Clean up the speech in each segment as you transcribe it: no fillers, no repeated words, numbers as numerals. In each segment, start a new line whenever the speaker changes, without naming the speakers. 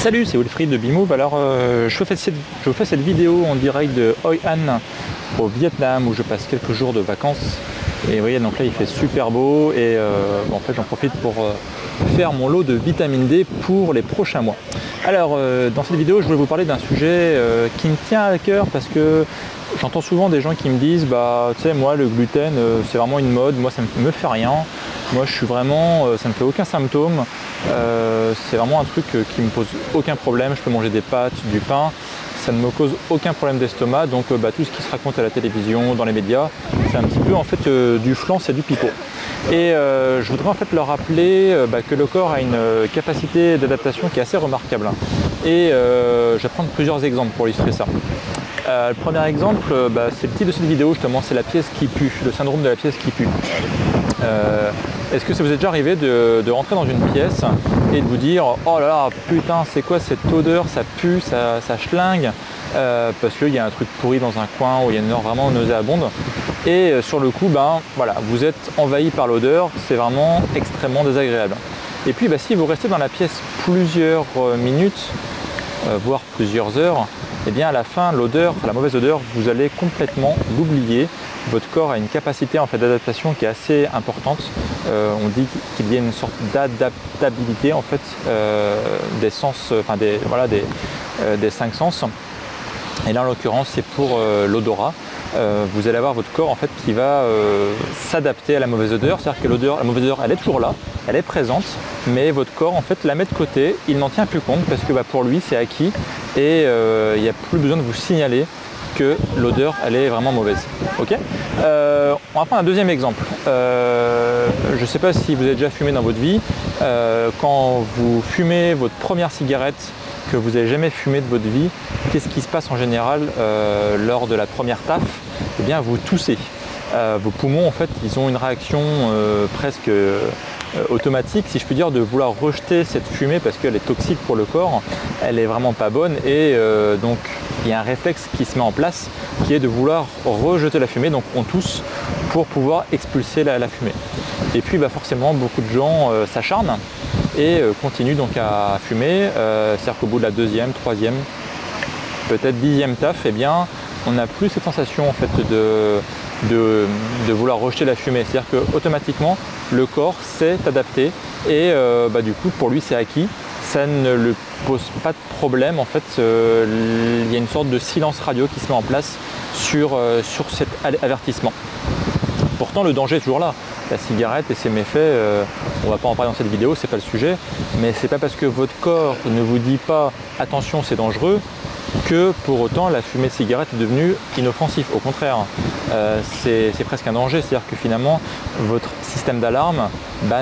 Salut, c'est Wilfried de Bimove. Alors je vous fais cette vidéo en direct de Hoi An au Vietnam où je passe quelques jours de vacances. Et vous voyez, donc là il fait super beau et en fait j'en profite pour faire mon lot de vitamine D pour les prochains mois. Alors dans cette vidéo je voulais vous parler d'un sujet qui me tient à cœur parce que j'entends souvent des gens qui me disent tu sais, moi le gluten c'est vraiment une mode, moi ça me fait rien. Moi je suis vraiment, ça ne me fait aucun symptôme, c'est vraiment un truc qui me pose aucun problème, je peux manger des pâtes, du pain, ça ne me cause aucun problème d'estomac, donc tout ce qui se raconte à la télévision, dans les médias, c'est un petit peu en fait du flan, c'est du pipeau. Et je voudrais en fait leur rappeler que le corps a une capacité d'adaptation qui est assez remarquable. Et je vais prendre plusieurs exemples pour illustrer ça. Le premier exemple, c'est le titre de cette vidéo justement, c'est la pièce qui pue, le syndrome de la pièce qui pue. Est-ce que ça vous est déjà arrivé de rentrer dans une pièce et de vous dire oh là là putain c'est quoi cette odeur, ça pue, ça schlingue parce qu'il y a un truc pourri dans un coin où il y a une odeur vraiment nauséabonde et sur le coup voilà, vous êtes envahi par l'odeur, c'est vraiment extrêmement désagréable. Et puis si vous restez dans la pièce plusieurs minutes, voire plusieurs heures, et bien à la fin l'odeur, la mauvaise odeur, vous allez complètement l'oublier. Votre corps a une capacité en fait d'adaptation qui est assez importante. On dit qu'il y a une sorte d'adaptabilité en fait des sens, des cinq sens. Et là en l'occurrence c'est pour l'odorat. Vous allez avoir votre corps en fait qui va s'adapter à la mauvaise odeur, c'est-à-dire que la mauvaise odeur elle est toujours là, elle est présente, mais votre corps en fait la met de côté, il n'en tient plus compte parce que pour lui c'est acquis et il n'y a plus besoin de vous signaler que l'odeur elle est vraiment mauvaise. Ok, on va prendre un deuxième exemple. Je ne sais pas si vous avez déjà fumé dans votre vie. Quand vous fumez votre première cigarette que vous n'avez jamais fumé de votre vie, qu'est-ce qui se passe en général lors de la première taffe? Eh bien vous toussez. Vos poumons en fait ils ont une réaction presque automatique si je puis dire de vouloir rejeter cette fumée parce qu'elle est toxique pour le corps, elle est vraiment pas bonne et donc il y a un réflexe qui se met en place qui est de vouloir rejeter la fumée, donc on tousse pour pouvoir expulser la fumée. Et puis forcément beaucoup de gens s'acharnent et continuent donc à fumer, c'est-à-dire qu'au bout de la deuxième, troisième, peut-être 10e taf, eh bien on n'a plus cette sensation en fait de vouloir rejeter la fumée, c'est-à-dire que automatiquement le corps s'est adapté et du coup pour lui c'est acquis, ça ne le pose pas de problème en fait, il y a une sorte de silence radio qui se met en place sur cet avertissement. Pourtant le danger est toujours là, la cigarette et ses méfaits, on ne va pas en parler dans cette vidéo, c'est pas le sujet, mais c'est pas parce que votre corps ne vous dit pas attention c'est dangereux que pour autant la fumée de cigarette est devenue inoffensive. Au contraire, c'est presque un danger, c'est-à-dire que finalement votre système d'alarme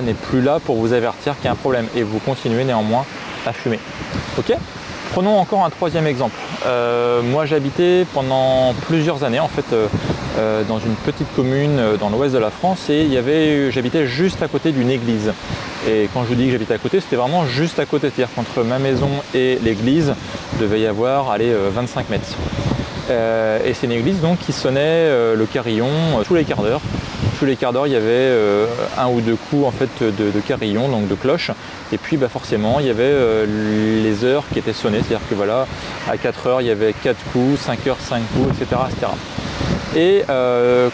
n'est plus là pour vous avertir qu'il y a un problème et vous continuez néanmoins à fumer. Ok ? Prenons encore un troisième exemple. Moi j'ai habité pendant plusieurs années en fait dans une petite commune dans l'ouest de la France et j'habitais juste à côté d'une église. Et quand je vous dis que j'habitais à côté, c'était vraiment juste à côté, c'est-à-dire qu'entre ma maison et l'église, il devait y avoir 25 mètres. Et c'est une église donc qui sonnait le carillon tous les quarts d'heure. Tous les quarts d'heure, il y avait un ou deux coups en fait de carillon, donc de cloche. Et puis forcément, il y avait les heures qui étaient sonnées, c'est-à-dire que voilà, à 4 heures, il y avait 4 coups, 5 heures, 5 coups, etc. etc. Et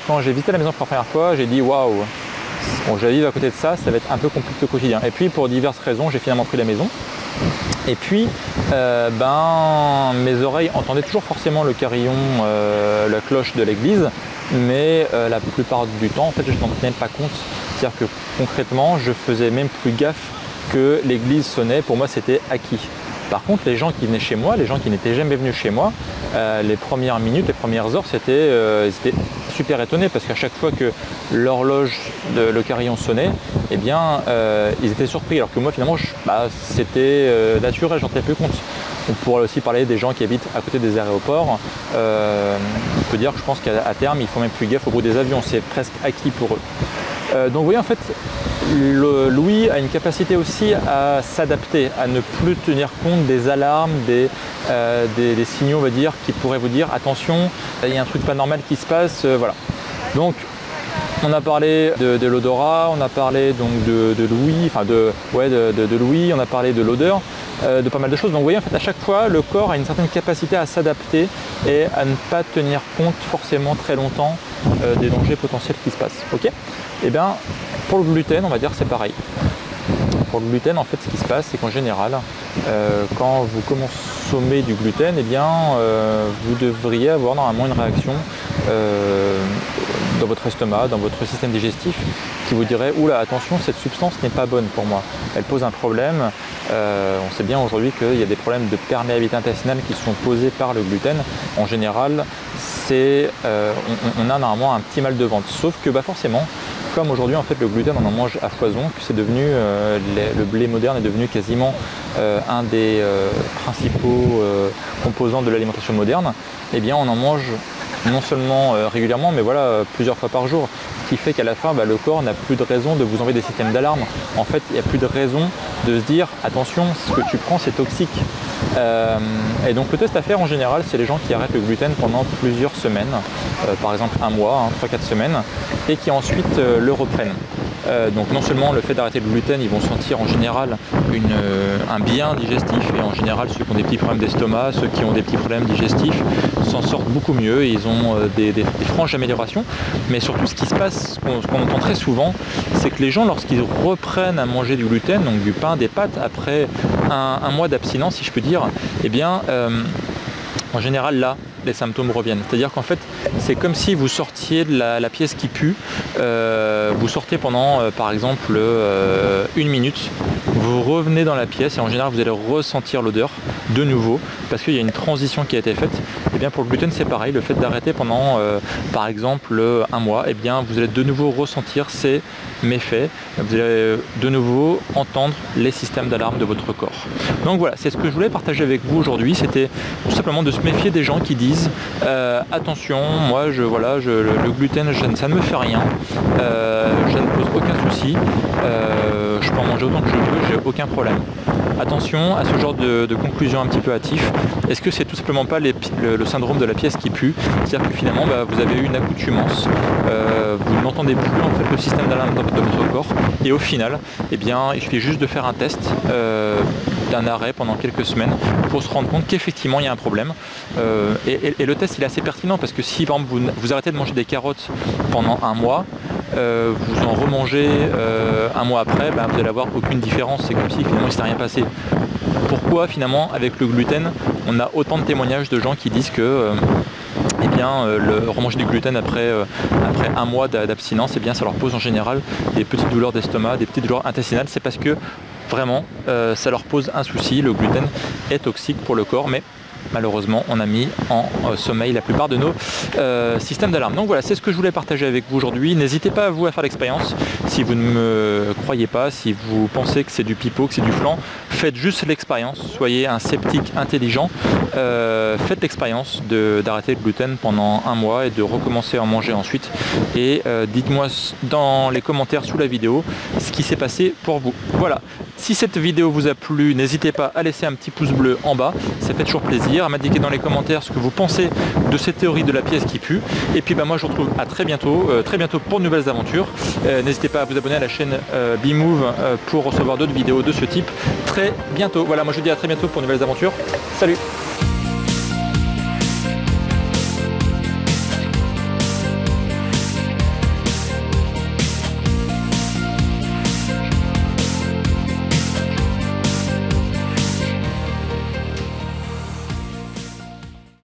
quand j'ai visité la maison pour la première fois, j'ai dit waouh, bon, j'habite à côté de ça, ça va être un peu compliqué au quotidien. Et puis pour diverses raisons, j'ai finalement pris la maison. Et puis mes oreilles entendaient toujours forcément le carillon, la cloche de l'église, mais la plupart du temps en fait je n'en tenais pas compte. C'est-à-dire que concrètement je faisais même plus gaffe que l'église sonnait, pour moi c'était acquis. Par contre les gens qui venaient chez moi, les gens qui n'étaient jamais venus chez moi, les premières minutes, les premières heures, ils étaient super étonnés parce qu'à chaque fois que l'horloge, le carillon sonnait, eh bien ils étaient surpris alors que moi finalement c'était naturel, j'en tenais plus compte. On pourrait aussi parler des gens qui habitent à côté des aéroports. On peut dire que je pense qu'à terme ils font même plus gaffe au bruit des avions, c'est presque acquis pour eux. Donc vous voyez en fait l'ouïe a une capacité aussi à s'adapter, à ne plus tenir compte des alarmes, des signaux on va dire qui pourraient vous dire attention, il y a un truc pas normal qui se passe, voilà. Donc on a parlé de l'odorat, on a parlé donc de l'ouïe, enfin de l'ouïe, on a parlé de l'odeur. de pas mal de choses. Donc vous voyez, en fait, à chaque fois, le corps a une certaine capacité à s'adapter et à ne pas tenir compte forcément très longtemps des dangers potentiels qui se passent. Ok. Et bien, pour le gluten, on va dire c'est pareil. Pour le gluten, en fait, ce qui se passe, c'est qu'en général, quand vous consommez du gluten, eh bien, vous devriez avoir normalement une réaction dans votre estomac, dans votre système digestif, qui vous dirait « Oula, attention, cette substance n'est pas bonne pour moi. Elle pose un problème. On sait bien aujourd'hui qu'il y a des problèmes de perméabilité intestinale qui sont posés par le gluten. En général, on a normalement un petit mal de ventre. Sauf que forcément, comme aujourd'hui en fait le gluten on en mange à foison, que c'est devenu le blé moderne est devenu quasiment un des principaux composants de l'alimentation moderne, eh bien on en mange non seulement régulièrement mais voilà plusieurs fois par jour, ce qui fait qu'à la fin le corps n'a plus de raison de vous envoyer des systèmes d'alarme. En fait il n'y a plus de raison de se dire attention, ce que tu prends c'est toxique. Et donc le test à faire en général c'est les gens qui arrêtent le gluten pendant plusieurs semaines, par exemple un mois, 3-4 semaines, et qui ensuite le reprennent. Donc non seulement le fait d'arrêter le gluten, ils vont sentir en général un bien digestif, et en général ceux qui ont des petits problèmes d'estomac, ceux qui ont des petits problèmes digestifs s'en sortent beaucoup mieux, et ils ont des franches améliorations. Mais surtout ce qui se passe, ce qu'on entend très souvent, c'est que les gens lorsqu'ils reprennent à manger du gluten, donc du pain, des pâtes, après un mois d'abstinence si je peux dire, eh bien en général là les symptômes reviennent. C'est-à-dire qu'en fait c'est comme si vous sortiez de la pièce qui pue, vous sortez pendant par exemple 1 minute, vous revenez dans la pièce et en général vous allez ressentir l'odeur de nouveau parce qu'il y a une transition qui a été faite. Et bien pour le gluten c'est pareil, le fait d'arrêter pendant par exemple 1 mois, et bien vous allez de nouveau ressentir ces méfaits, vous allez de nouveau entendre les systèmes d'alarme de votre corps. Donc voilà, c'est ce que je voulais partager avec vous aujourd'hui, c'était tout simplement de se méfier des gens qui disent attention, moi le gluten ça ne me fait rien, je ne pose aucun souci, je peux en manger autant que je veux, j'ai aucun problème. Attention à ce genre de conclusion un petit peu hâtif. Est-ce que c'est tout simplement pas le syndrome de la pièce qui pue? C'est-à-dire que finalement vous avez eu une accoutumance, vous n'entendez plus en fait le système d'alarme de votre corps, et au final, eh bien, il suffit juste de faire un test d'un arrêt pendant quelques semaines pour se rendre compte qu'effectivement il y a un problème. Et le test il est assez pertinent parce que si par exemple vous arrêtez de manger des carottes pendant 1 mois, vous en remangez 1 mois après, vous allez avoir aucune différence, c'est comme si finalement il ne s'était rien passé. Pourquoi finalement avec le gluten on a autant de témoignages de gens qui disent que eh bien, remanger du gluten après 1 mois d'abstinence, eh bien, ça leur pose en général des petites douleurs d'estomac, des petites douleurs intestinales, c'est parce que vraiment ça leur pose un souci, le gluten est toxique pour le corps, mais malheureusement on a mis en sommeil la plupart de nos systèmes d'alarme. Donc voilà, c'est ce que je voulais partager avec vous aujourd'hui. N'hésitez pas à faire l'expérience. Si vous ne me croyez pas, si vous pensez que c'est du pipeau, que c'est du flan, faites juste l'expérience. Soyez un sceptique intelligent. Faites l'expérience d'arrêter le gluten pendant 1 mois et de recommencer à en manger ensuite. Et dites-moi dans les commentaires sous la vidéo ce qui s'est passé pour vous. Voilà. Si cette vidéo vous a plu, n'hésitez pas à laisser un petit pouce bleu en bas, ça fait toujours plaisir, à m'indiquer dans les commentaires ce que vous pensez de cette théorie de la pièce qui pue. Et puis moi je vous retrouve à très bientôt pour de nouvelles aventures. N'hésitez pas à vous abonner à la chaîne Bimove pour recevoir d'autres vidéos de ce type très bientôt. Voilà, moi je vous dis à très bientôt pour de nouvelles aventures. Salut!